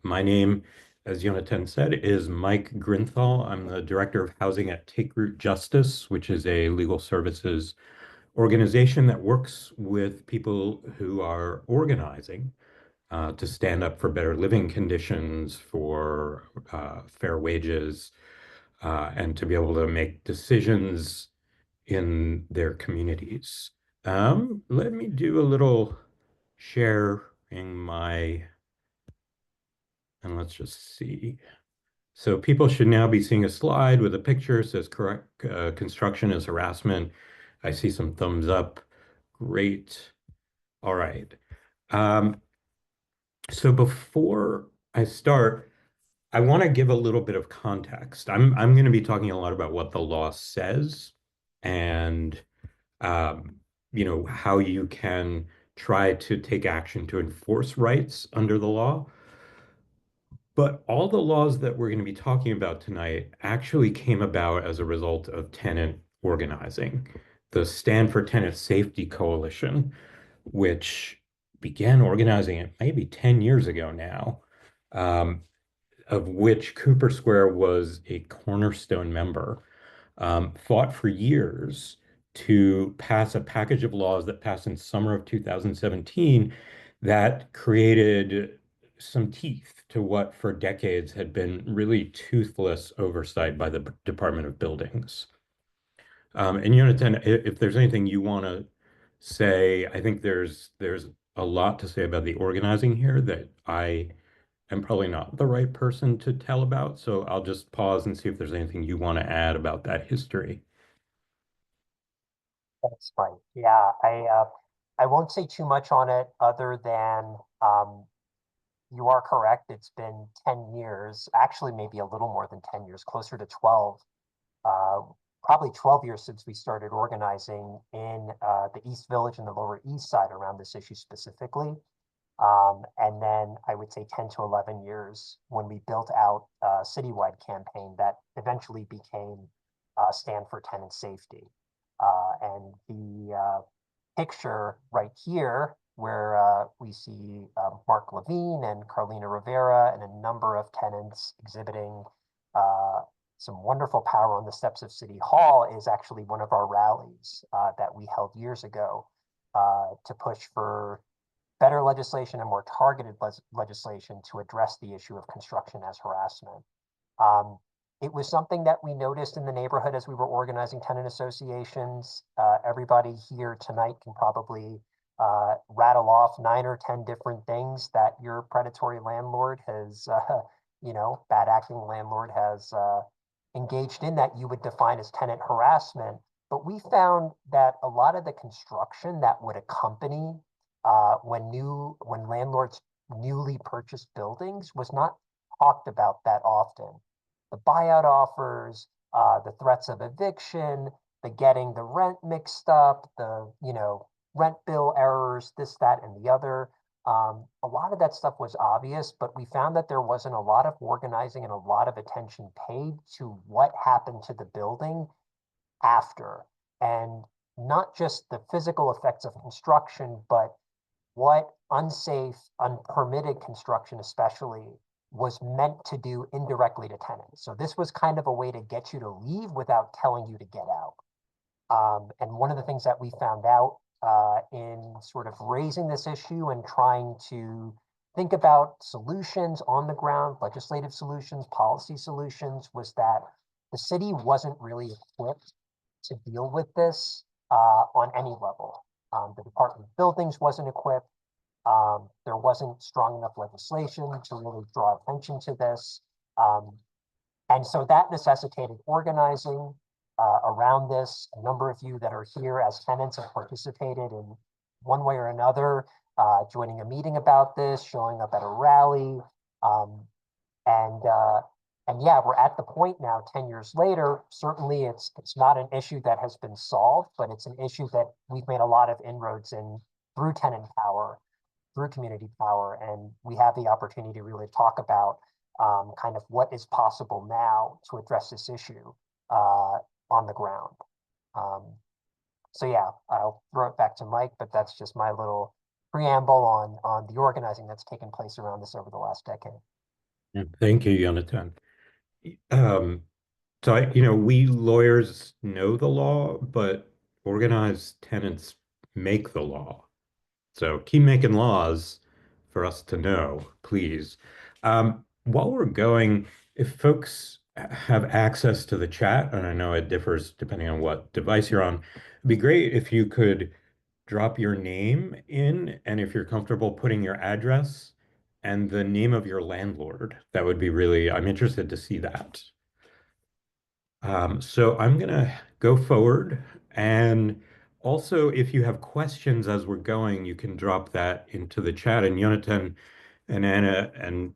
My name, as Jonathan said, is Mike Grinthal. I'm the Director of Housing at TakeRoot Justice, which is a legal services organization that works with people who are organizing to stand up for better living conditions, for fair wages, and to be able to make decisions in their communities. Let me do a little sharing my, and let's just see. So people should now be seeing a slide with a picture. It says correct construction is harassment. I see some thumbs up. Great. All right. Um, so before I start, I want to give a little bit of context. I'm going to be talking a lot about what the law says and um, how you can try to take action to enforce rights under the law. But all the laws that we're going to be talking about tonight actually came about as a result of tenant organizing. The Stand for Tenant Safety Coalition, which began organizing it maybe 10 years ago now, um, of which Cooper Square was a cornerstone member, fought for years to pass a package of laws that passed in summer of 2017 that created some teeth to what for decades had been really toothless oversight by the Department of Buildings. And Jonathan, if there's anything you want to say, I think there's a lot to say about the organizing here that I am probably not the right person to tell about. So I'll just pause and see if there's anything you want to add about that history. That's fine. Yeah, I won't say too much on it other than you are correct. It's been 10 years, actually maybe a little more than 10 years, closer to 12, uh, probably 12 years since we started organizing in the East Village and the Lower East Side around this issue specifically. And then I would say 10 to 11 years when we built out a citywide campaign that eventually became Stand for Tenant Safety. And the picture right here, where we see Mark Levine and Carlina Rivera and a number of tenants exhibiting uh, some wonderful power on the steps of City Hall, is actually one of our rallies that we held years ago to push for better legislation and more targeted legislation to address the issue of construction as harassment. Um, it was something that we noticed in the neighborhood as we were organizing tenant associations. Everybody here tonight can probably rattle off 9 or 10 different things that your predatory landlord has, bad acting landlord has engaged in that you would define as tenant harassment. But we found that a lot of the construction that would accompany when landlords newly purchased buildings was not talked about that often. The buyout offers, the threats of eviction, the getting the rent mixed up, the rent bill errors, this, that, and the other. A lot of that stuff was obvious, but we found that there wasn't a lot of organizing and a lot of attention paid to what happened to the building after. And not just the physical effects of construction, but what unsafe, unpermitted construction especially was meant to do indirectly to tenants. So this was kind of a way to get you to leave without telling you to get out. And one of the things that we found out in sort of raising this issue and trying to think about solutions on the ground, legislative solutions, policy solutions, was that the city wasn't really equipped to deal with this on any level. The Department of Buildings wasn't equipped. There wasn't strong enough legislation to really draw attention to this. And so that necessitated organizing around this. A number of you that are here as tenants have participated in one way or another, joining a meeting about this, showing up at a rally. Um, and and yeah, we're at the point now, 10 years later. Certainly it's not an issue that has been solved, but it's an issue that we've made a lot of inroads in through tenant power, through community power, and we have the opportunity to really talk about kind of what is possible now to address this issue on the ground. Um, so yeah, I'll throw it back to Mike, but that's just my little preamble on the organizing that's taken place around this over the last decade. Thank you, Jonathan. Um, we lawyers know the law, but organized tenants make the law. So keep making laws for us to know, please. While we're going, if folks have access to the chat, and I know it differs depending on what device you're on, it'd be great if you could drop your name in, and if you're comfortable putting your address and the name of your landlord. That would be really, I'm interested to see that. So I'm going to go forward. And also, if you have questions as we're going, you can drop that into the chat. And Jonathan and Anna and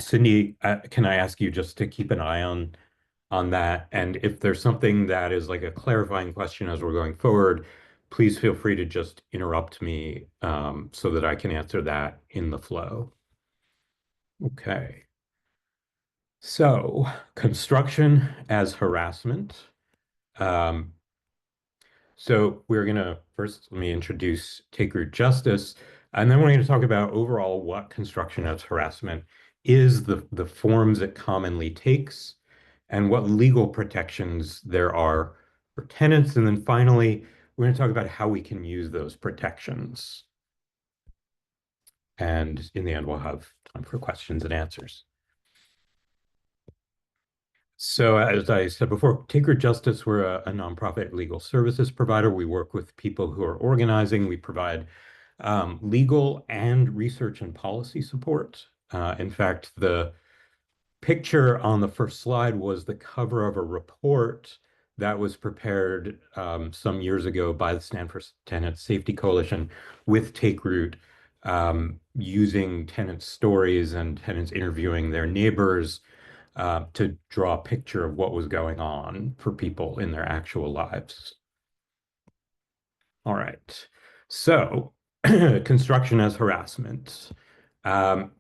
Cindy, can I ask you just to keep an eye on that? And if there's something that is like a clarifying question as we're going forward, please feel free to just interrupt me so that I can answer that in the flow. Okay. So, construction as harassment. Um, So we're going to first let me introduce TakeRoot Justice, and then we're going to talk about overall what construction as harassment is, the forms it commonly takes, and what legal protections there are for tenants. And then finally, we're going to talk about how we can use those protections. And in the end, we'll have time for questions and answers. So as I said before, TakeRoot Justice, we're a nonprofit legal services provider. We work with people who are organizing. We provide legal and research and policy support. In fact, the picture on the first slide was the cover of a report that was prepared some years ago by the Stanford Tenant Safety Coalition with TakeRoot, using tenant stories and tenants interviewing their neighbors to draw a picture of what was going on for people in their actual lives. All right. So, construction as harassment. Um,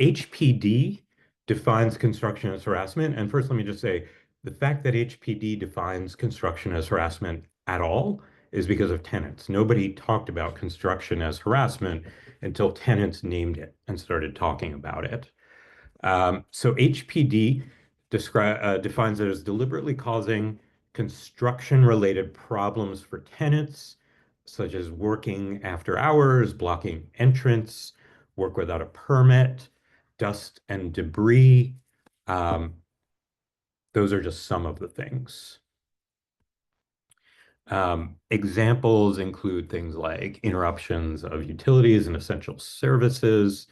HPD defines construction as harassment. And first, let me just say the fact that HPD defines construction as harassment at all is because of tenants. Nobody talked about construction as harassment until tenants named it and started talking about it. So HPD defines it as deliberately causing construction-related problems for tenants, such as working after hours, blocking entrance, work without a permit, dust and debris. Um, those are just some of the things. Examples include things like interruptions of utilities and essential services,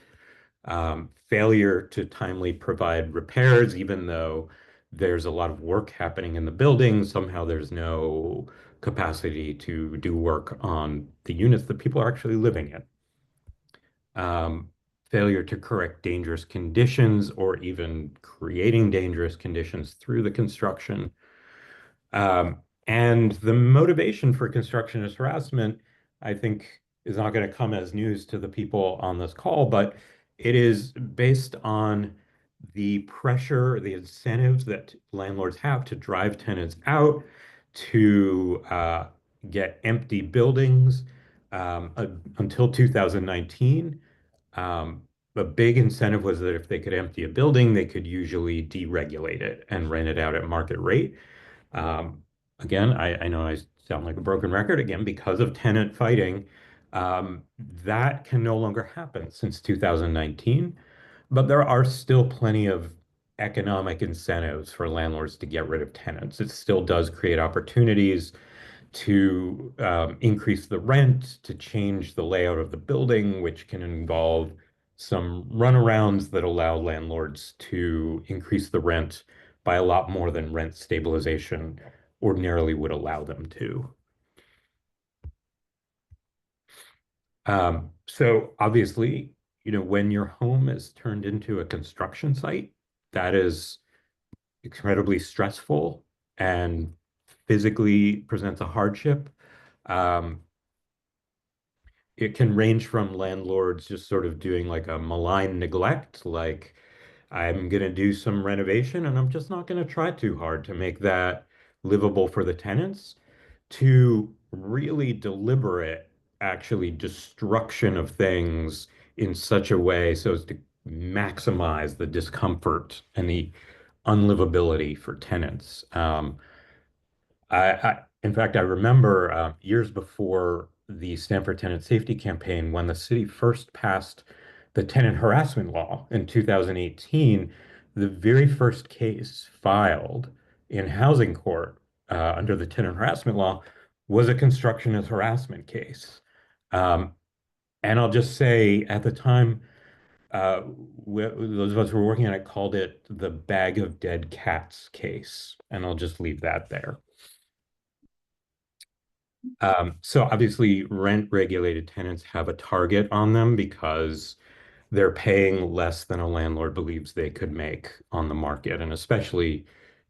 failure to timely provide repairs, even though there's a lot of work happening in the building. Somehow there's no capacity to do work on the units that people are actually living in. Failure to correct dangerous conditions or even creating dangerous conditions through the construction. Um, and the motivation for construction as harassment, I think, is not going to come as news to the people on this call, but it is based on the pressure, the incentives that landlords have to drive tenants out, to get empty buildings. Until 2019, um, a big incentive was that if they could empty a building, they could usually deregulate it and rent it out at market rate. Um, Again, I know I sound like a broken record again because of tenant fighting. That can no longer happen since 2019, but there are still plenty of economic incentives for landlords to get rid of tenants. It still does create opportunities to increase the rent, to change the layout of the building, which can involve some runarounds that allow landlords to increase the rent by a lot more than rent stabilization ordinarily would allow them to. So obviously, when your home is turned into a construction site, that is incredibly stressful and physically presents a hardship. Um, it can range from landlords just sort of doing like a malign neglect, like I'm going to do some renovation and I'm just not going to try too hard to make that livable for the tenants, to really deliberate actually destruction of things in such a way so as to maximize the discomfort and the unlivability for tenants. In fact, I remember years before the Stanford Tenant Safety Campaign, when the city first passed the tenant harassment law in 2018, the very first case filed in housing court under the tenant harassment law was a construction as harassment case. Um, and I'll just say at the time, uh, those of us who were working on it called it the bag of dead cats case. And I'll just leave that there. So obviously, rent regulated tenants have a target on them because they're paying less than a landlord believes they could make on the market, and especially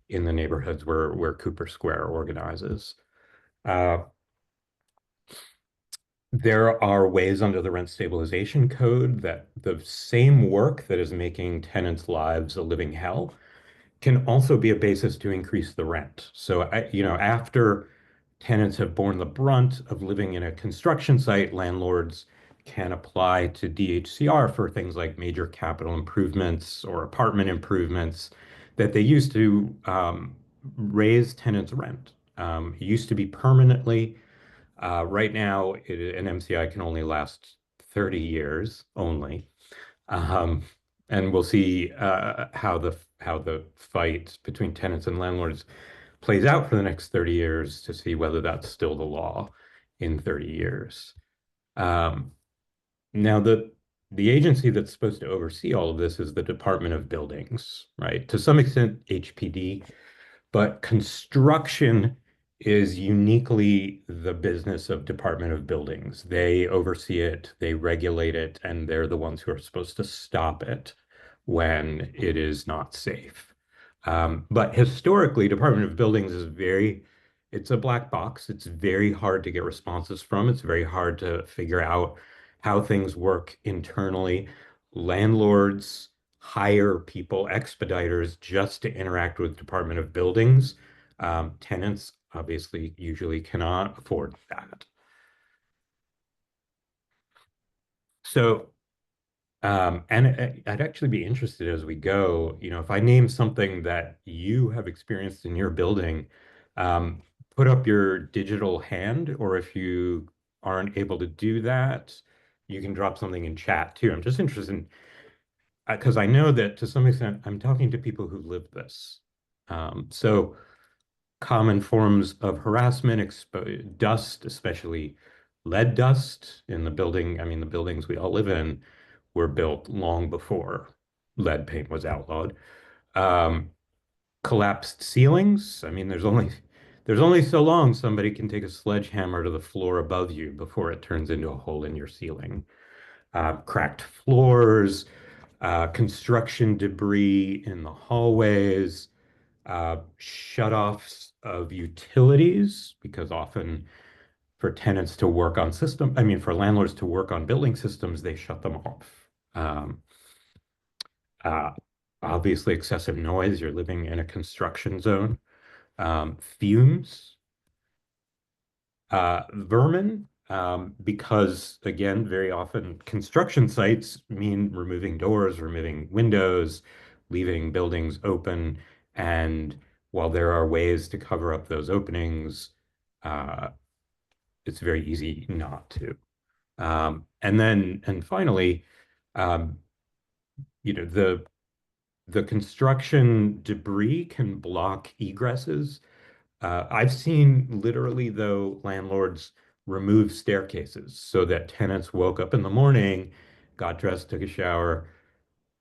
in the neighborhoods where Cooper Square organizes. Uh, there are ways under the rent stabilization code that the same work that is making tenants' lives a living hell can also be a basis to increase the rent. So, after tenants have borne the brunt of living in a construction site, landlords can apply to DHCR for things like major capital improvements or apartment improvements that they used to raise tenants' rent. It used to be permanently. Right now, an MCI can only last 30 years only. Um, and we'll see how the fight between tenants and landlords plays out for the next 30 years to see whether that's still the law in 30 years. Um, now the agency that's supposed to oversee all of this is the Department of Buildings, right? To some extent, HPD, but construction is uniquely the business of Department of Buildings. They oversee it, they regulate it, and they're the ones who are supposed to stop it when it is not safe. But historically, Department of Buildings it's a black box. It's very hard to get responses from. It's very hard to figure out how things work internally. Landlords hire people, expediters, just to interact with Department of Buildings. Tenants obviously usually cannot afford that. So, and I'd actually be interested as we go, if I name something that you have experienced in your building, um, put up your digital hand, or if you aren't able to do that, you can drop something in chat too. I'm just interested in, because I know that to some extent I'm talking to people who live this. So common forms of harassment, dust, especially lead dust in the building. I mean, the buildings we all live in were built long before lead paint was outlawed. Um, Collapsed ceilings. I mean, there's only so long somebody can take a sledgehammer to the floor above you before it turns into a hole in your ceiling. Cracked floors, construction debris in the hallways, shutoffs of utilities, because often for tenants to work on for landlords to work on building systems, they shut them off. Um, uh, Obviously, excessive noise. You're living in a construction zone. Fumes, vermin, because again, very often construction sites mean removing doors, removing windows, leaving buildings open. And while there are ways to cover up those openings, uh, it's very easy not to. And finally, um, the construction debris can block egresses. I've seen literally, though, landlords remove staircases so that tenants woke up in the morning, got dressed, took a shower,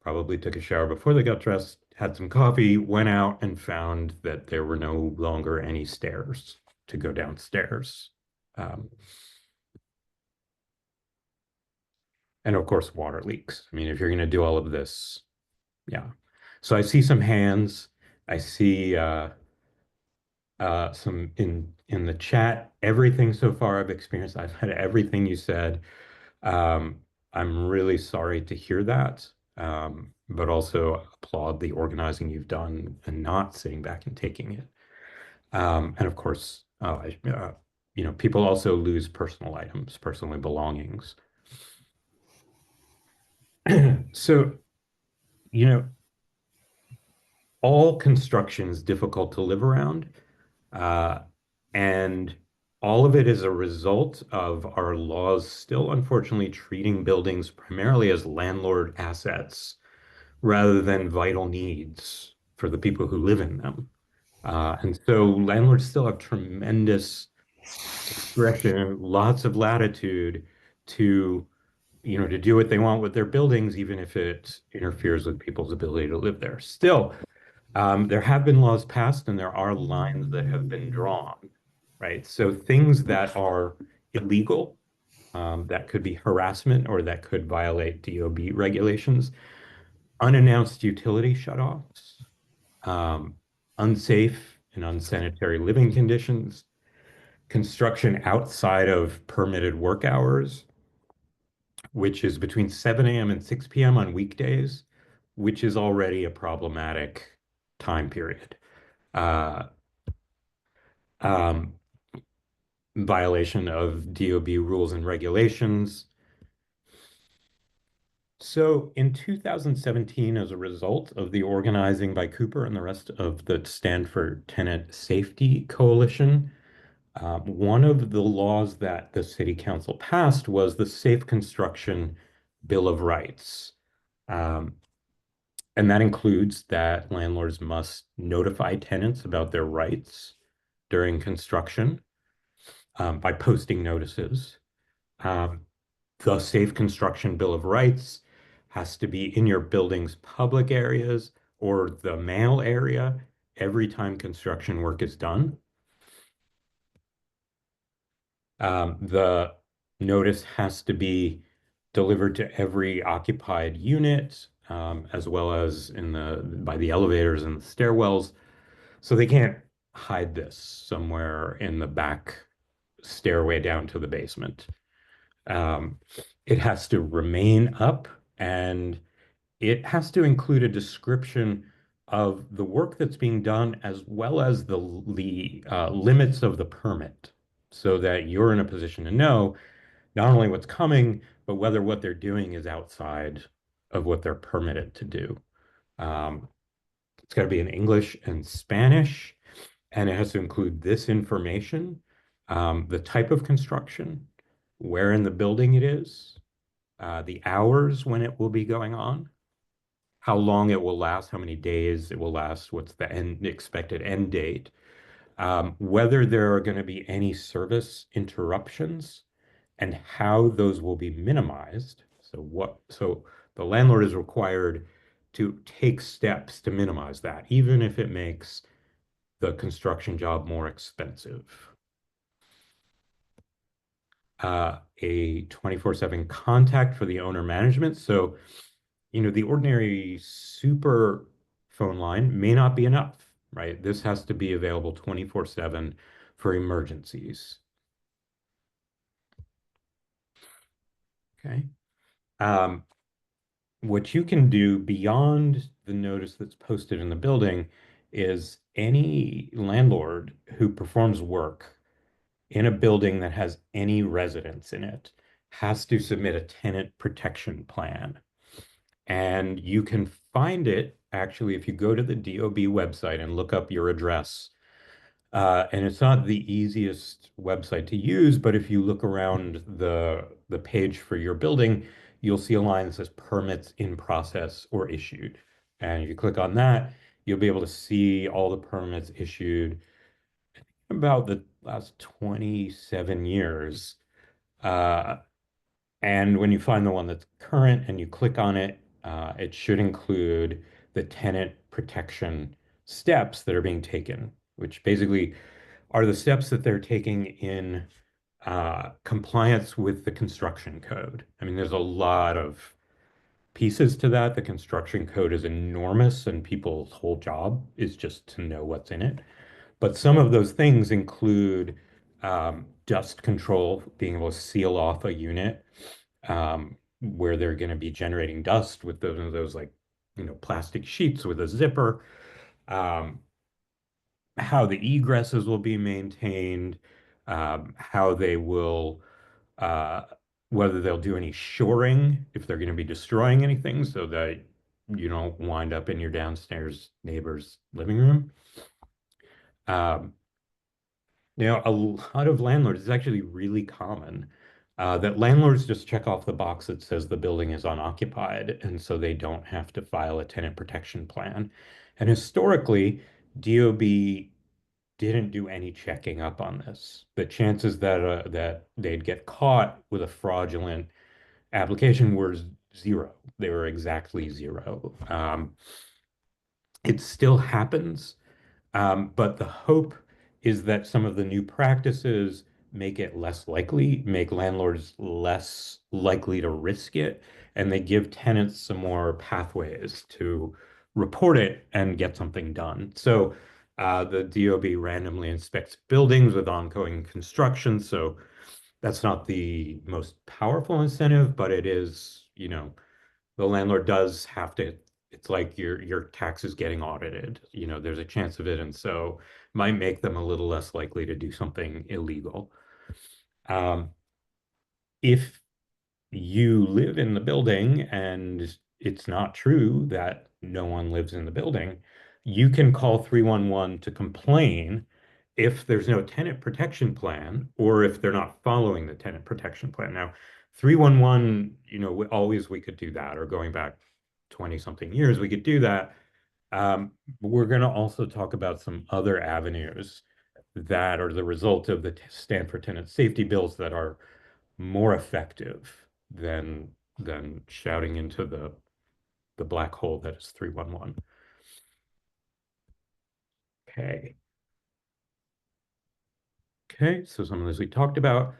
probably took a shower before they got dressed, had some coffee, went out and found that there were no longer any stairs to go downstairs. Um, and of course, water leaks. I mean, if you're going to do all of this, yeah. So I see some hands. I see some in the chat. Everything so far I've experienced, I've had everything you said. Um, I'm really sorry to hear that, but also applaud the organizing you've done and not sitting back and taking it. And of course, people also lose personal items, personal belongings. So, you know, all construction is difficult to live around. Uh, and all of it is a result of our laws still unfortunately treating buildings primarily as landlord assets rather than vital needs for the people who live in them. And so landlords still have tremendous discretion, lots of latitude to, to do what they want with their buildings, even if it interferes with people's ability to live there. Still, there have been laws passed and there are lines that have been drawn, right? So things that are illegal, that could be harassment or that could violate DOB regulations, unannounced utility shutoffs, um, unsafe and unsanitary living conditions, construction outside of permitted work hours, which is between 7 a.m. and 6 p.m. on weekdays, which is already a problematic time period. Uh, um, Violation of DOB rules and regulations. So in 2017, as a result of the organizing by Cooper and the rest of the Stanford Tenant Safety Coalition, one of the laws that the city council passed was the Safe Construction Bill of Rights. Um, and that includes that landlords must notify tenants about their rights during construction, by posting notices. Um, the Safe Construction Bill of Rights has to be in your building's public areas or the mail area every time construction work is done. The notice has to be delivered to every occupied unit, as well as by the elevators and the stairwells. So they can't hide this somewhere in the back stairway down to the basement. Um, it has to remain up and it has to include a description of the work that's being done as well as the limits of the permit so that you're in a position to know not only what's coming, but whether what they're doing is outside of what they're permitted to do. Um, it's got to be in English and Spanish, and it has to include this information, the type of construction, where in the building it is, the hours when it will be going on, how long it will last, how many days it will last, what's the expected end date, whether there are going to be any service interruptions, and how those will be minimized. So the landlord is required to take steps to minimize that, even if it makes the construction job more expensive. A 24/7 contact for the owner management. So, the ordinary super phone line may not be enough, right? This has to be available 24/7 for emergencies. Okay. Um, what you can do beyond the notice that's posted in the building is any landlord who performs work in a building that has any residents in it has to submit a tenant protection plan. And you can find it actually if you go to the DOB website and look up your address. And it's not the easiest website to use, but if you look around the page for your building, you'll see a line that says permits in process or issued. And if you click on that, you'll be able to see all the permits issued about the last 27 years. Uh, and when you find the one that's current and you click on it, it should include the tenant protection steps that are being taken, which basically are the steps that they're taking in compliance with the construction code. I mean, there's a lot of pieces to that. The construction code is enormous, and people's whole job is just to know what's in it. But some of those things include dust control, being able to seal off a unit where they're going to be generating dust with those like, plastic sheets with a zipper, um, how the egresses will be maintained, how they will, uh, whether they'll do any shoring if they're going to be destroying anything so that you don't wind up in your downstairs neighbor's living room. Um, a lot of landlords, it's actually really common that landlords just check off the box that says the building is unoccupied, and so they don't have to file a tenant protection plan. And historically, DOB didn't do any checking up on this. The chances that they'd get caught with a fraudulent application were zero. They were exactly zero. It still happens, but the hope is that some of the new practices make it less likely, make landlords less likely to risk it, and they give tenants some more pathways to report it and get something done. So the DOB randomly inspects buildings with ongoing construction. So that's not the most powerful incentive, but it is, the landlord does have to, it's like your taxes getting audited. There's a chance of it, and so might make them a little less likely to do something illegal. Um, if you live in the building and it's not true that no one lives in the building, you can call 311 to complain if there's no tenant protection plan or if they're not following the tenant protection plan. Now, 311, always we could do that, or going back 20 something years, we could do that. But we're going to also talk about some other avenues that are the result of the Stanford tenant safety bills that are more effective than shouting into the black hole that is 311. Okay. Okay, so some of those we talked about.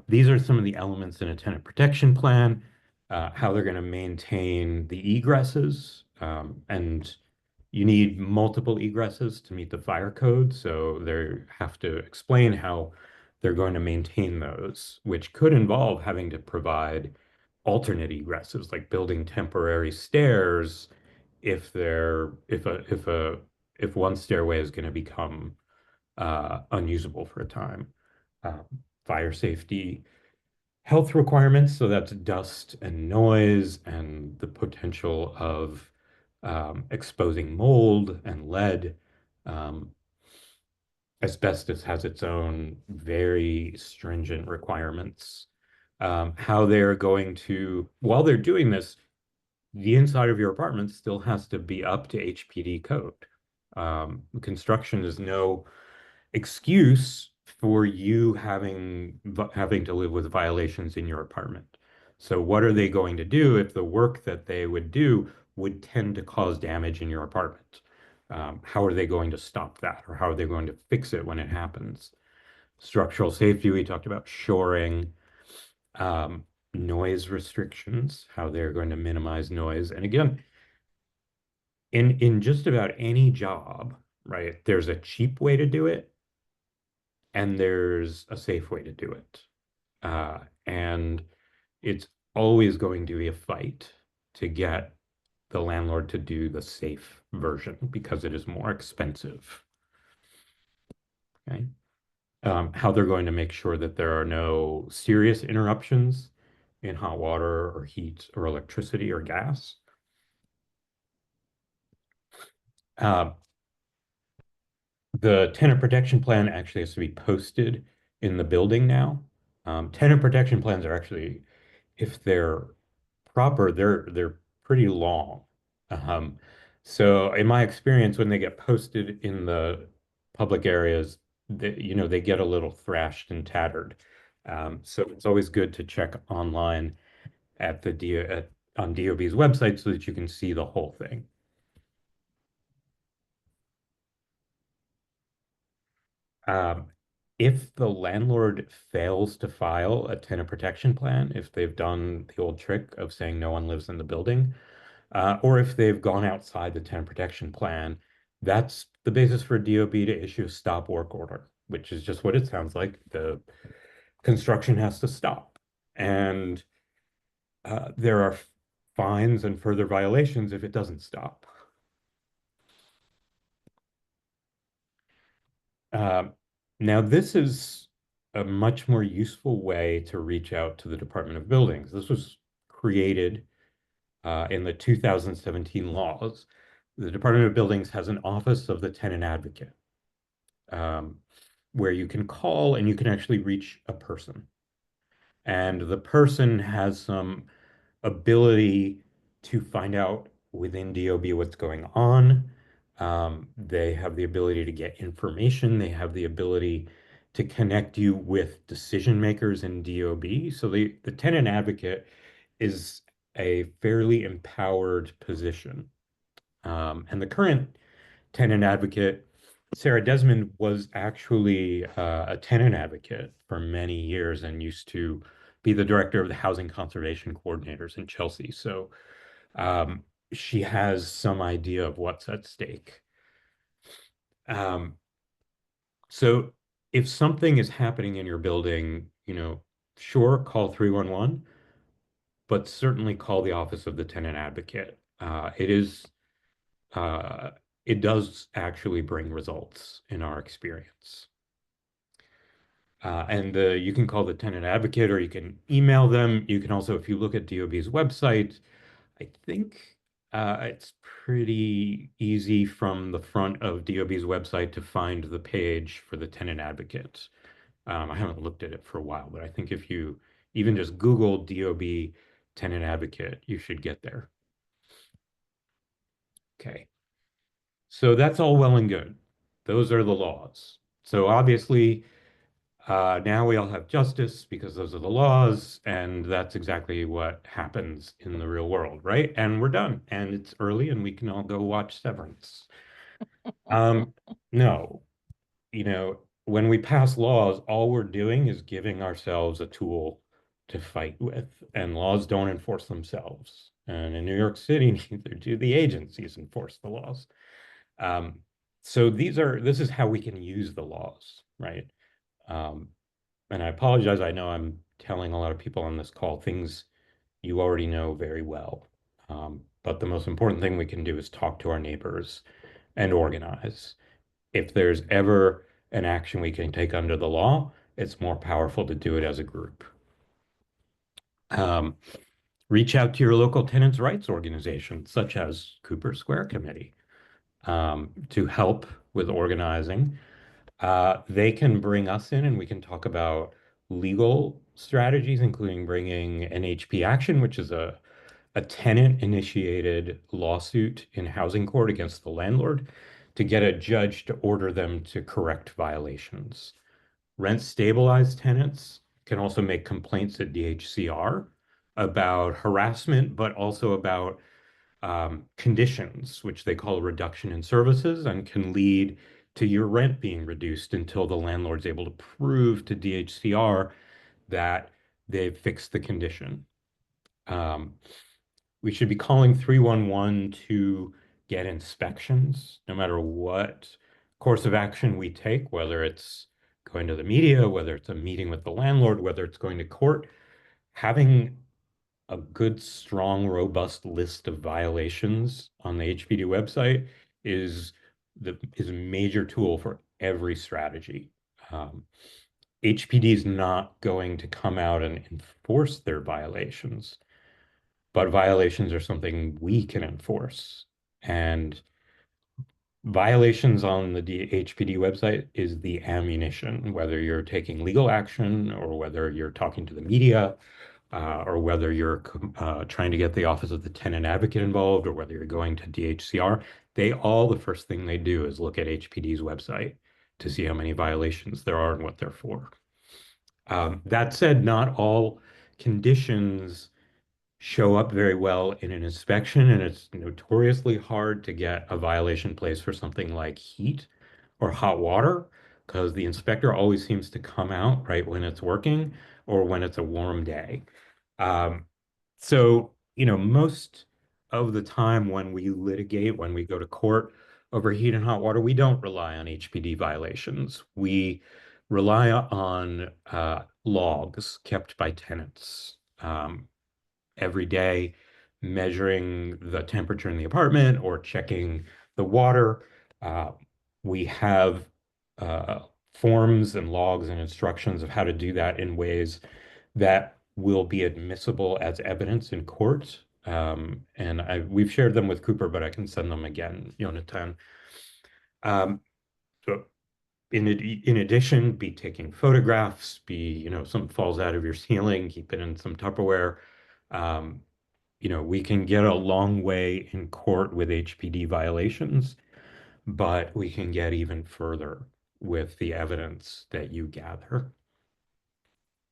These are some of the elements in a tenant protection plan, how they're going to maintain the egresses, and you need multiple egresses to meet the fire code, so they have to explain how they're going to maintain those, which could involve having to provide alternate egresses, like building temporary stairs if they're if one stairway is going to become unusable for a time. Um, Fire safety, health requirements, so that's dust and noise and the potential of exposing mold and lead. Um, Asbestos has its own very stringent requirements. How they're going to, while they're doing this, the inside of your apartment still has to be up to HPD code. Construction is no excuse for you having to live with violations in your apartment. So what are they going to do if the work that they would do would tend to cause damage in your apartment? How are they going to stop that, or how are they going to fix it when it happens? Structural safety, we talked about shoring, um, noise restrictions, how they're going to minimize noise. And again, in just about any job, right, there's a cheap way to do it and there's a safe way to do it. And it's always going to be a fight to get the landlord to do the safe version because it is more expensive. Okay. How they're going to make sure that there are no serious interruptions in hot water or heat or electricity or gas. Uh, the tenant protection plan actually has to be posted in the building now. Tenant protection plans are actually, if they're proper, they're pretty long. Um, so in my experience, when they get posted in the public areas, they get a little thrashed and tattered. So it's always good to check online at on DOB's website so that you can see the whole thing. Um, if the landlord fails to file a tenant protection plan, if they've done the old trick of saying no one lives in the building, or if they've gone outside the tenant protection plan, that's the basis for DOB to issue a stop work order, which is just what it sounds like. The construction has to stop. And there are fines and further violations if it doesn't stop. Uh, Now, this is a much more useful way to reach out to the Department of Buildings. This was created in the 2017 laws. The Department of Buildings has an office of the tenant advocate, um, where you can call and you can actually reach a person. And the person has some ability to find out within DOB what's going on. They have the ability to get information. They have the ability to connect you with decision makers in DOB. So the tenant advocate is a fairly empowered position. And the current tenant advocate, Sarah Desmond, was actually a tenant advocate for many years and used to be the director of the housing conservation coordinators in Chelsea. So um, she has some idea of what's at stake. Um, so if something is happening in your building, sure, call 311, but certainly call the office of the tenant advocate. Uh, it does actually bring results in our experience. And you can call the tenant advocate or you can email them. You can also, if you look at DOB's website, I think it's pretty easy from the front of DOB's website to find the page for the tenant advocate. I haven't looked at it for a while, but I think if you even just Google DOB tenant advocate, you should get there. Okay. So that's all well and good. Those are the laws. So obviously, now we all have justice because those are the laws, and that's exactly what happens in the real world, right? And we're done, and it's early, and we can all go watch Severance. Um, no, when we pass laws, all we're doing is giving ourselves a tool to fight with, and laws don't enforce themselves. And in New York City, neither do the agencies enforce the laws. Um, so this is how we can use the laws, right? Um, and I apologize. I know I'm telling a lot of people on this call things you already know very well. But the most important thing we can do is talk to our neighbors and organize. If there's ever an action we can take under the law, it's more powerful to do it as a group. Um, Reach out to your local tenants' rights organization, such as Cooper Square Committee, to help with organizing. They can bring us in and we can talk about legal strategies, including bringing an HP action, which is a tenant-initiated lawsuit in housing court against the landlord to get a judge to order them to correct violations. Rent-stabilized tenants can also make complaints at DHCR about harassment, but also about conditions, which they call a reduction in services, and can lead to your rent being reduced until the landlord's able to prove to DHCR that they've fixed the condition. Um, we should be calling 311 to get inspections, no matter what course of action we take, whether it's going to the media, whether it's a meeting with the landlord, whether it's going to court. Having a good, strong, robust list of violations on the HPD website is a major tool for every strategy. HPD is not going to come out and enforce their violations, but violations are something we can enforce. And violations on the HPD website is the ammunition, whether you're taking legal action or whether you're talking to the media, or whether you're trying to get the Office of the Tenant Advocate involved, or whether you're going to DHCR, the first thing they do is look at HPD's website to see how many violations there are and what they're for. That said, not all conditions show up very well in an inspection, and it's notoriously hard to get a violation placed for something like heat or hot water because the inspector always seems to come out right when it's working or when it's a warm day. Um, so, most of the time when we litigate, when we go to court over heat and hot water, we don't rely on HPD violations. We rely on logs kept by tenants. Every day, measuring the temperature in the apartment or checking the water. Uh, we have forms and logs and instructions of how to do that in ways that will be admissible as evidence in court. And we've shared them with Cooper, but I can send them again, Jonathan. So in addition, be taking photographs, something falls out of your ceiling, keep it in some Tupperware. Um, we can get a long way in court with HPD violations, but we can get even further with the evidence that you gather.